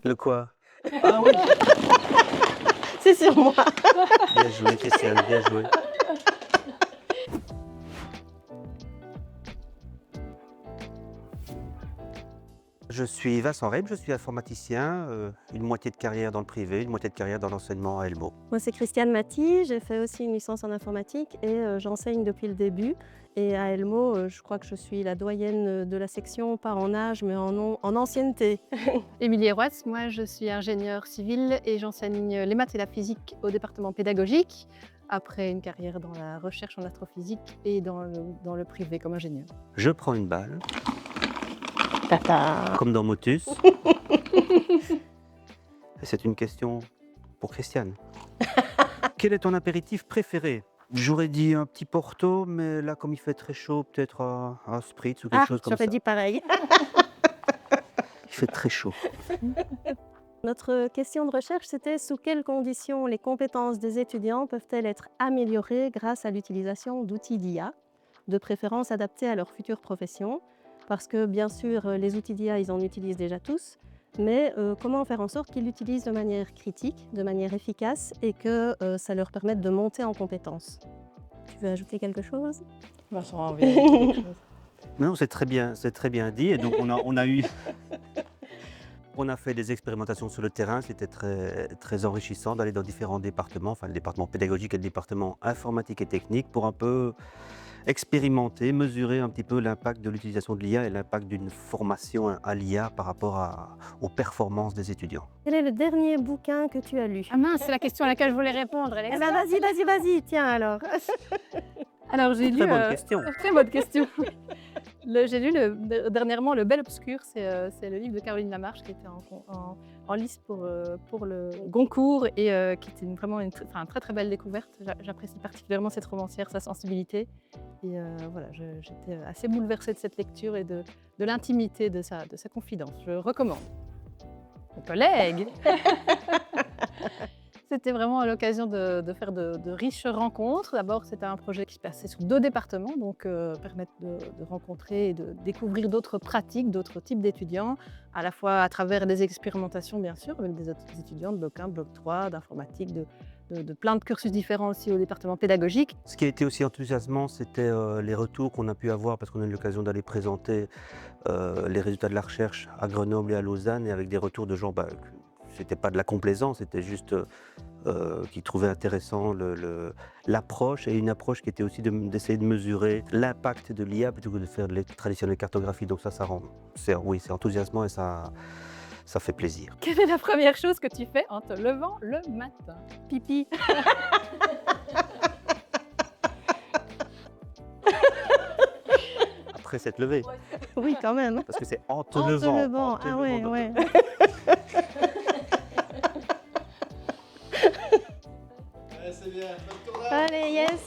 Le quoi? Ah oui! C'est sur moi. Bien joué, Christiane, bien joué. Je suis Vincent Reib, je suis informaticien, une moitié de carrière dans le privé, une moitié de carrière dans l'enseignement à Elmo. Moi, c'est Christiane Maty, j'ai fait aussi une licence en informatique et j'enseigne depuis le début. Et à Elmo, je crois que je suis la doyenne de la section, pas en âge, mais en ancienneté. Émilie Roas, moi je suis ingénieure civile et j'enseigne les maths et la physique au département pédagogique, après une carrière dans la recherche en astrophysique et dans le privé comme ingénieur. Je prends une balle, Tata. comme dans Motus. Et c'est une question pour Christiane. Quel est ton apéritif préféré? J'aurais dit un petit Porto, mais là, comme il fait très chaud, peut-être un Spritz ou quelque chose comme ça. J'aurais dit pareil. Il fait très chaud. Notre question de recherche, c'était sous quelles conditions les compétences des étudiants peuvent-elles être améliorées grâce à l'utilisation d'outils d'IA, de préférence adaptés à leur future profession, parce que bien sûr, les outils d'IA, ils en utilisent déjà tous, mais comment faire en sorte qu'ils l'utilisent de manière critique, de manière efficace et que ça leur permette de monter en compétences. Tu veux ajouter quelque chose? Vincent, quelque chose. Non, c'est très bien dit. Et donc, on a eu... On a fait des expérimentations sur le terrain, c'était très enrichissant d'aller dans différents départements, enfin le département pédagogique et le département informatique et technique, pour un peu expérimenter, mesurer un petit peu l'impact de l'utilisation de l'IA et l'impact d'une formation à l'IA par rapport aux performances des étudiants. Quel est le dernier bouquin que tu as lu? Ah mince, c'est la question à laquelle je voulais répondre. Eh ben vas-y, tiens alors. Alors j'ai lu... Très bonne question. Très bonne question. J'ai lu dernièrement Le Bel Obscur, c'est le livre de Caroline Lamarche qui était en lice pour le Goncourt et qui était vraiment une très très belle découverte. J'apprécie particulièrement cette romancière, sa sensibilité. Et voilà, j'étais assez bouleversée de cette lecture et de l'intimité de sa confidence. Je recommande. Mon collègue. C'était vraiment l'occasion de faire de riches rencontres. D'abord, c'était un projet qui se passait sur 2 départements, donc permettre de rencontrer et de découvrir d'autres pratiques, d'autres types d'étudiants, à la fois à travers des expérimentations, bien sûr, avec des autres étudiants de bloc 1, bloc 3, d'informatique, de plein de cursus différents aussi au département pédagogique. Ce qui a été aussi enthousiasmant, c'était les retours qu'on a pu avoir, parce qu'on a eu l'occasion d'aller présenter les résultats de la recherche à Grenoble et à Lausanne, et avec des retours de gens, c'était pas de la complaisance, c'était juste qui trouvaient intéressant l'approche, et une approche qui était aussi d'essayer de mesurer l'impact de l'IA plutôt que de faire de la traditionnelle cartographie. Donc c'est enthousiasmant et ça fait plaisir. Quelle est la première chose que tu fais en te levant le matin? Pipi. Après s'être levé, Oui, quand même. parce que c'est en te En te levant. levant. en te Ah ouais, levant. ouais. C'est bien. Allez, yes.